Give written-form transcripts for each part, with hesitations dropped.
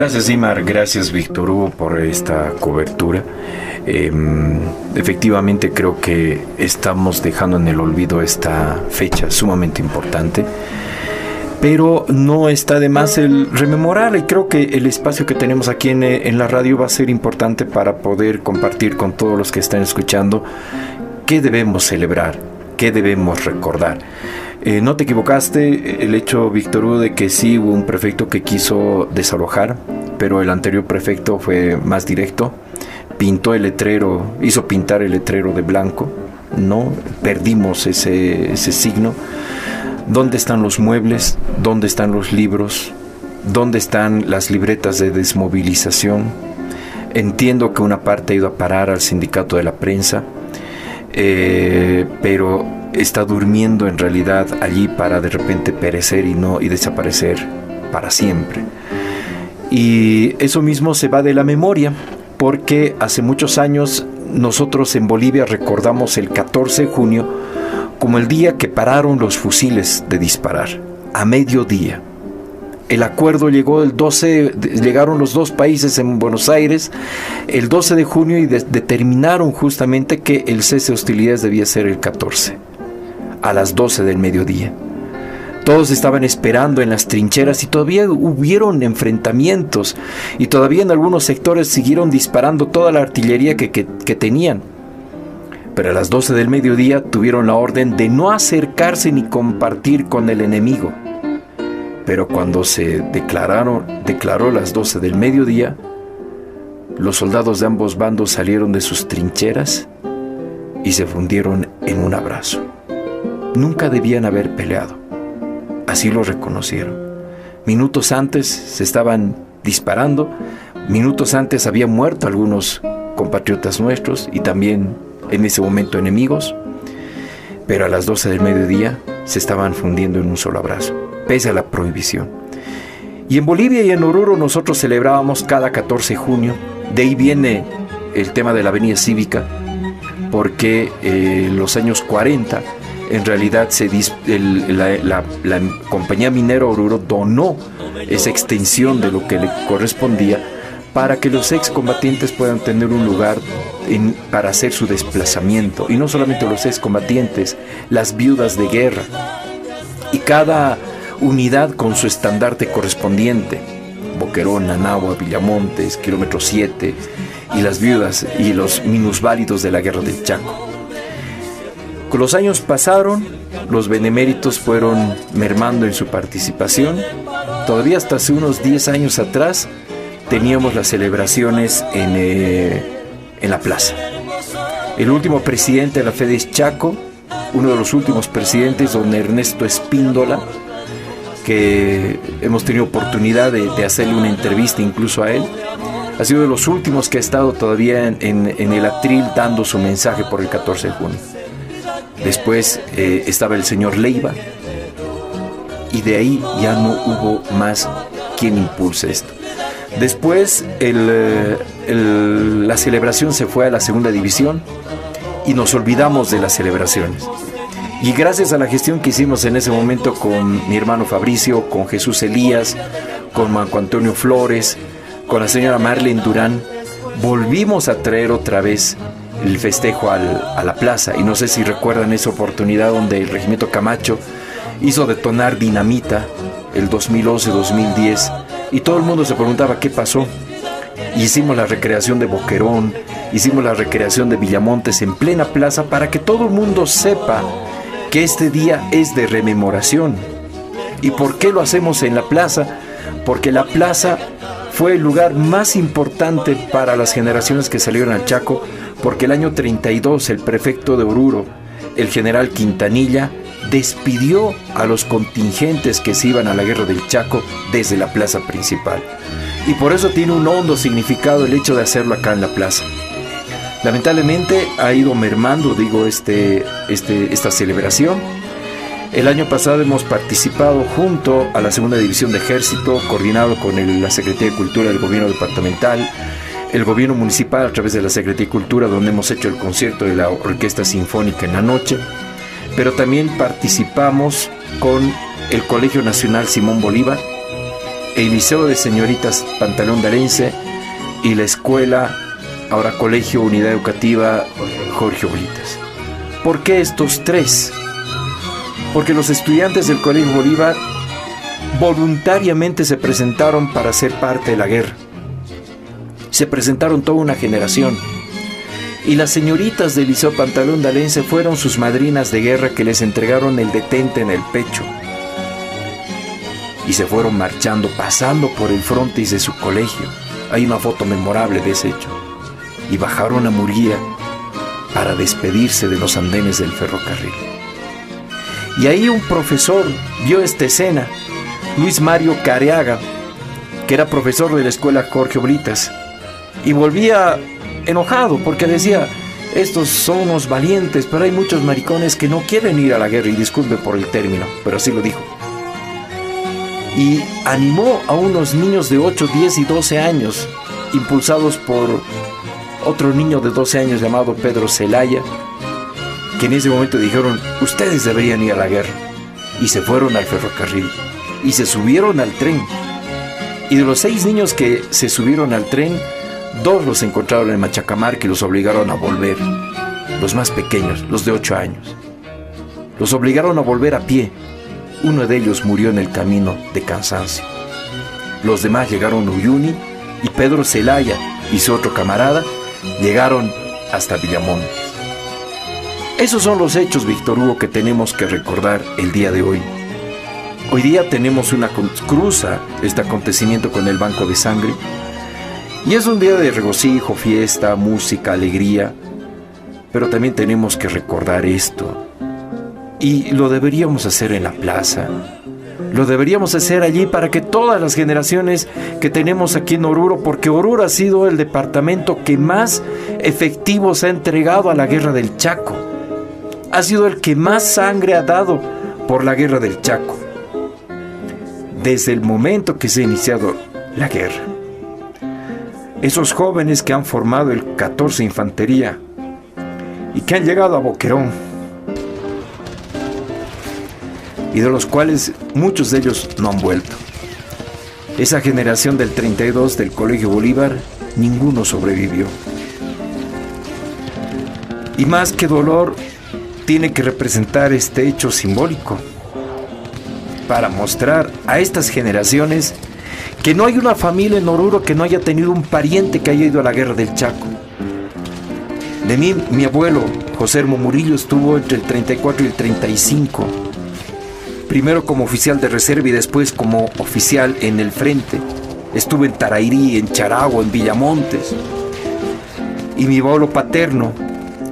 Gracias, Imar. Gracias, Víctor Hugo, por esta cobertura. Efectivamente, creo que estamos dejando en el olvido esta fecha sumamente importante, pero no está de más el rememorar, y creo que el espacio que tenemos aquí en la radio va a ser importante para poder compartir con todos los que están escuchando qué debemos celebrar, qué debemos recordar. No te equivocaste, el hecho, Víctor Hugo, de que sí hubo un prefecto que quiso desalojar, pero el anterior prefecto fue más directo, pintó el letrero, hizo pintar el letrero de blanco, ¿no? Perdimos ese signo. ¿Dónde están los muebles? ¿Dónde están los libros? ¿Dónde están las libretas de desmovilización? Entiendo que una parte ha ido a parar al sindicato de la prensa, pero está durmiendo en realidad allí para de repente perecer y desaparecer para siempre. Y eso mismo se va de la memoria, porque hace muchos años nosotros en Bolivia recordamos el 14 de junio como el día que pararon los fusiles de disparar, a mediodía. El acuerdo llegó el 12, llegaron los dos países en Buenos Aires el 12 de junio y determinaron justamente que el cese de hostilidades debía ser el 14, a las 12 del mediodía. Todos estaban esperando en las trincheras y todavía hubieron enfrentamientos y todavía en algunos sectores siguieron disparando toda la artillería que tenían. Pero a las 12 del mediodía tuvieron la orden de no acercarse ni compartir con el enemigo. Pero cuando se declaró las 12 del mediodía, los soldados de ambos bandos salieron de sus trincheras y se fundieron en un abrazo. Nunca debían haber peleado. Así lo reconocieron. Minutos antes se estaban disparando, minutos antes habían muerto algunos compatriotas nuestros y también en ese momento enemigos, pero a las 12 del mediodía se estaban fundiendo en un solo abrazo, pese a la prohibición. Y en Bolivia y en Oruro nosotros celebrábamos cada 14 de junio, de ahí viene el tema de la avenida cívica, porque en los años 40 en realidad la compañía minera Oruro donó esa extensión de lo que le correspondía para que los excombatientes puedan tener un lugar para hacer su desplazamiento. Y no solamente los excombatientes, las viudas de guerra. Y cada unidad con su estandarte correspondiente. Boquerón, Nanagua, Villamontes, Kilómetro 7, y las viudas y los minusválidos de la Guerra del Chaco. Los años pasaron, los beneméritos fueron mermando en su participación. Todavía hasta hace unos 10 años atrás teníamos las celebraciones en la plaza. El último presidente de la FEDES Chaco, uno de los últimos presidentes, don Ernesto Espíndola, que hemos tenido oportunidad de hacerle una entrevista incluso a él, ha sido de los últimos que ha estado todavía en el atril dando su mensaje por el 14 de junio. Después estaba el señor Leiva, y de ahí ya no hubo más quien impulse esto. Después la celebración se fue a la segunda división y nos olvidamos de las celebraciones. Y gracias a la gestión que hicimos en ese momento con mi hermano Fabricio, con Jesús Elías, con Marco Antonio Flores, con la señora Marlene Durán, volvimos a traer otra vez el festejo a la plaza. Y no sé si recuerdan esa oportunidad donde el Regimiento Camacho hizo detonar dinamita el 2011-2010 y todo el mundo se preguntaba qué pasó. Hicimos la recreación de Boquerón, hicimos la recreación de Villamontes en plena plaza para que todo el mundo sepa que este día es de rememoración. ¿Y por qué lo hacemos en la plaza? Porque la plaza fue el lugar más importante para las generaciones que salieron al Chaco, porque el año 32 el prefecto de Oruro, el general Quintanilla, despidió a los contingentes que se iban a la guerra del Chaco desde la plaza principal. Y por eso tiene un hondo significado el hecho de hacerlo acá en la plaza. Lamentablemente ha ido mermando, esta celebración. El año pasado hemos participado junto a la Segunda División de Ejército, coordinado con la Secretaría de Cultura del Gobierno Departamental, el Gobierno Municipal a través de la Secretaría de Cultura, donde hemos hecho el concierto de la Orquesta Sinfónica en la noche, pero también participamos con el Colegio Nacional Simón Bolívar el Liceo de Señoritas Pantalón de Alense y la escuela, ahora Colegio Unidad Educativa Jorge Oblitas. ¿Por qué estos tres? Porque los estudiantes del Colegio Bolívar voluntariamente se presentaron para ser parte de la guerra. Se presentaron toda una generación. Y las señoritas del Liceo Pantalón de Alense fueron sus madrinas de guerra que les entregaron el detente en el pecho. Y se fueron marchando, pasando por el frontis de su colegio. Hay una foto memorable de ese hecho. Y bajaron a Murguía para despedirse de los andenes del ferrocarril. Y ahí un profesor vio esta escena, Luis Mario Careaga, que era profesor de la escuela Jorge Oblitas, y volvía enojado porque decía: estos son unos valientes, pero hay muchos maricones que no quieren ir a la guerra, y disculpe por el término, pero así lo dijo. Y animó a unos niños de 8, 10 y 12 años, impulsados por otro niño de 12 años llamado Pedro Zelaya, que en ese momento dijeron: ustedes deberían ir a la guerra. Y se fueron al ferrocarril y se subieron al tren. Y de los 6 niños que se subieron al tren, 2 los encontraron en Machacamarca y los obligaron a volver. Los más pequeños, los de 8 años. Los obligaron a volver a pie. Uno de ellos murió en el camino de cansancio. Los demás llegaron a Uyuni, y Pedro Zelaya y su otro camarada llegaron hasta Villamontes. Esos son los hechos, Víctor Hugo, que tenemos que recordar el día de hoy. Hoy día tenemos una cruza este acontecimiento con el Banco de Sangre, y es un día de regocijo, fiesta, música, alegría, pero también tenemos que recordar esto, y lo deberíamos hacer en la plaza, lo deberíamos hacer allí para que todas las generaciones que tenemos aquí en Oruro, porque Oruro ha sido el departamento que más efectivos ha entregado a la guerra del Chaco, ha sido el que más sangre ha dado por la guerra del Chaco, desde el momento que se ha iniciado la guerra. Esos jóvenes que han formado el 14 Infantería y que han llegado a Boquerón, y de los cuales muchos de ellos no han vuelto. Esa generación del 32 del Colegio Bolívar, ninguno sobrevivió. Y más que dolor, tiene que representar este hecho simbólico para mostrar a estas generaciones que no hay una familia en Oruro que no haya tenido un pariente que haya ido a la guerra del Chaco. De mí, mi abuelo, José Hermo Murillo, estuvo entre el 34 y el 35. Primero como oficial de reserva y después como oficial en el frente. Estuve en Tarairí, en Charagua, en Villamontes. Y mi abuelo paterno,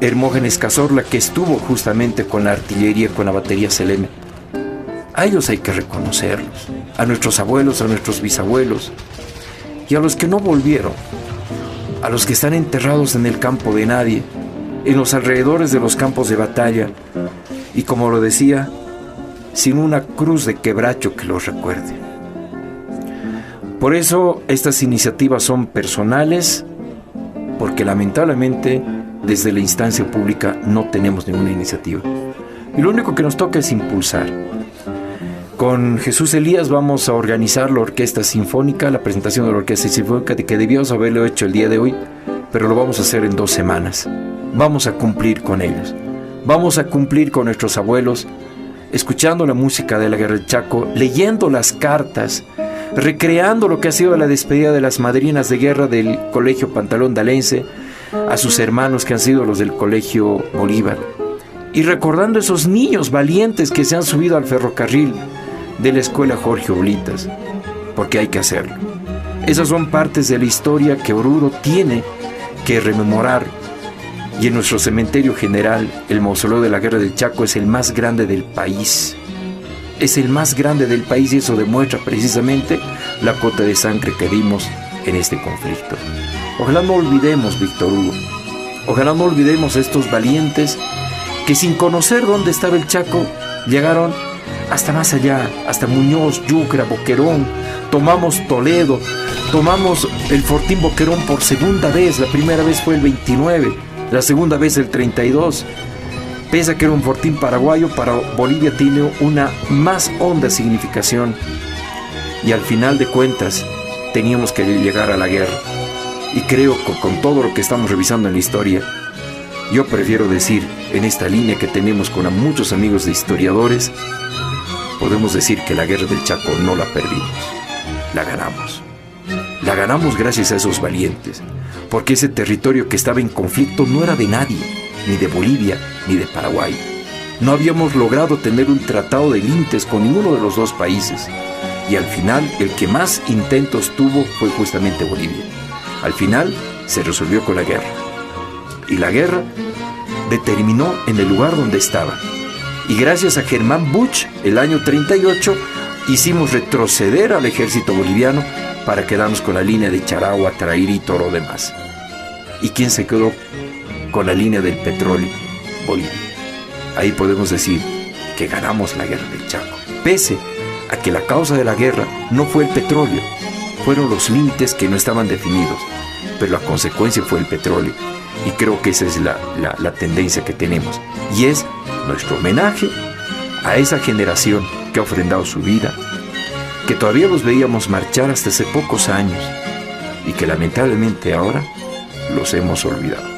Hermógenes Cazorla, que estuvo justamente con la artillería, con la batería Selene. A ellos hay que reconocerlos, a nuestros abuelos, a nuestros bisabuelos, y a los que no volvieron, a los que están enterrados en el campo de nadie, en los alrededores de los campos de batalla, y como lo decía, sin una cruz de quebracho que los recuerde. Por eso estas iniciativas son personales, porque lamentablemente desde la instancia pública no tenemos ninguna iniciativa. Y lo único que nos toca es impulsar. Con Jesús Elías vamos a organizar la Orquesta Sinfónica, la presentación de la Orquesta Sinfónica, de que debíamos haberlo hecho el día de hoy, pero lo vamos a hacer en 2 semanas. Vamos a cumplir con ellos. Vamos a cumplir con nuestros abuelos, escuchando la música de la Guerra del Chaco, leyendo las cartas, recreando lo que ha sido la despedida de las madrinas de guerra del Colegio Pantalón de Alense a sus hermanos que han sido los del Colegio Bolívar, y recordando esos niños valientes que se han subido al ferrocarril de la escuela Jorge Oblitas, porque hay que hacerlo. Esas son partes de la historia que Oruro tiene que rememorar, y en nuestro cementerio general, el mausoleo de la Guerra del Chaco es el más grande del país. Es el más grande del país, y eso demuestra precisamente la cuota de sangre que dimos en este conflicto. Ojalá no olvidemos, Víctor Hugo, ojalá no olvidemos a estos valientes que sin conocer dónde estaba el Chaco, llegaron hasta más allá, hasta Muñoz, Yucra, Boquerón, tomamos Toledo, tomamos el Fortín Boquerón por segunda vez. La primera vez fue el 29, la segunda vez el 32. Pese a que era un fortín paraguayo, para Bolivia tiene una más honda significación. y al final de cuentas teníamos que llegar a la guerra. Y creo que con todo lo que estamos revisando en la historia, yo prefiero decir, en esta línea que tenemos con muchos amigos de historiadores, podemos decir que la guerra del Chaco no la perdimos, la ganamos. La ganamos gracias a esos valientes, porque ese territorio que estaba en conflicto no era de nadie, ni de Bolivia, ni de Paraguay. No habíamos logrado tener un tratado de límites con ninguno de los dos países. Y al final, el que más intentos tuvo fue justamente Bolivia. Al final, se resolvió con la guerra. Y la guerra determinó en el lugar donde estaba. Y gracias a Germán Busch, el año 38, hicimos retroceder al ejército boliviano para quedarnos con la línea de Charagua, Traíra y todo lo demás. ¿Y quién se quedó con la línea del petróleo? Bolivia. Ahí podemos decir que ganamos la guerra del Chaco, pese a que la causa de la guerra no fue el petróleo, fueron los límites que no estaban definidos, pero la consecuencia fue el petróleo. Y creo que esa es la tendencia que tenemos. Y es nuestro homenaje a esa generación que ha ofrendado su vida, que todavía los veíamos marchar hasta hace pocos años y que lamentablemente ahora los hemos olvidado.